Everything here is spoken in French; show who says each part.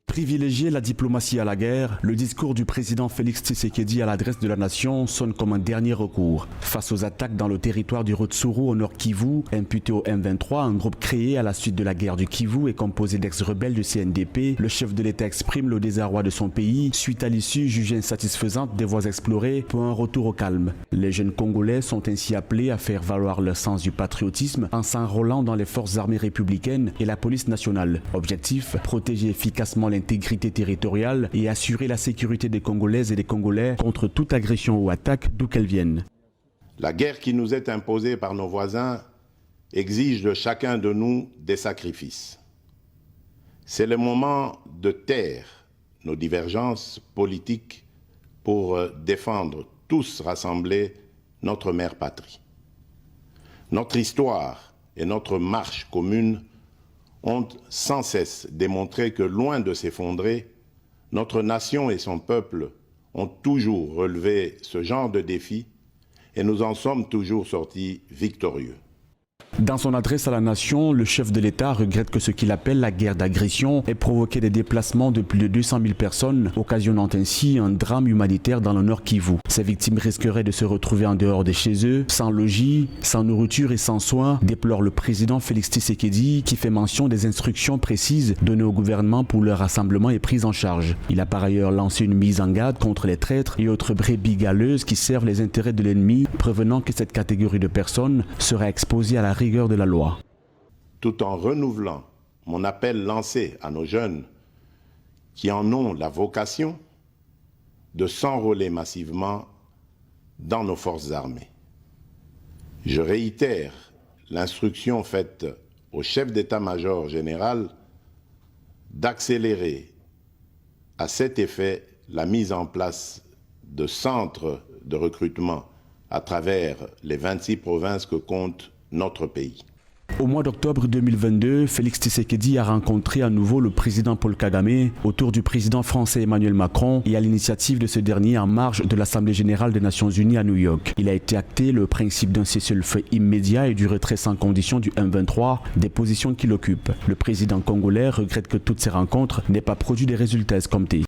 Speaker 1: Privilégier la diplomatie à la guerre, le discours du président Félix Tshisekedi à l'adresse de la nation sonne comme un dernier recours. Face aux attaques dans le territoire du Rutshuru au nord Kivu, imputé au M23, un groupe créé à la suite de la guerre du Kivu et composé d'ex-rebelles du CNDP, le chef de l'État exprime le désarroi de son pays suite à l'issue jugée insatisfaisante des voies explorées pour un retour au calme. Les jeunes Congolais sont ainsi appelés à faire valoir leur sens du patriotisme en s'enrôlant dans les forces armées républicaines et la police nationale. Objectif, protéger efficacement l'intégrité territoriale et assurer la sécurité des Congolaises et des Congolais contre toute agression ou attaque d'où qu'elle vienne.
Speaker 2: La guerre qui nous est imposée par nos voisins exige de chacun de nous des sacrifices. C'est le moment de taire nos divergences politiques pour défendre tous rassemblés notre mère patrie. Notre histoire et notre marche commune ont sans cesse démontré que, loin de s'effondrer, notre nation et son peuple ont toujours relevé ce genre de défi et nous en sommes toujours sortis victorieux.
Speaker 1: Dans son adresse à la nation, le chef de l'État regrette que ce qu'il appelle la guerre d'agression ait provoqué des déplacements de plus de 200 000 personnes, occasionnant ainsi un drame humanitaire dans le nord Kivu. Ces victimes risqueraient de se retrouver en dehors de chez eux, sans logis, sans nourriture et sans soins, déplore le président Félix Tshisekedi, qui fait mention des instructions précises données au gouvernement pour leur rassemblement et prise en charge. Il a par ailleurs lancé une mise en garde contre les traîtres et autres brebis galeuses qui servent les intérêts de l'ennemi, prévenant que cette catégorie de personnes sera exposée à la rigueur de la loi.
Speaker 2: Tout en renouvelant mon appel lancé à nos jeunes qui en ont la vocation de s'enrôler massivement dans nos forces armées. Je réitère l'instruction faite au chef d'état-major général d'accélérer à cet effet la mise en place de centres de recrutement à travers les 26 provinces que compte notre pays.
Speaker 1: Au mois d'octobre 2022, Félix Tshisekedi a rencontré à nouveau le président Paul Kagame autour du président français Emmanuel Macron et à l'initiative de ce dernier en marge de l'Assemblée générale des Nations unies à New York. Il a été acté le principe d'un cessez-le-feu immédiat et du retrait sans condition du M23, des positions qu'il occupe. Le président congolais regrette que toutes ces rencontres n'aient pas produit des résultats escomptés.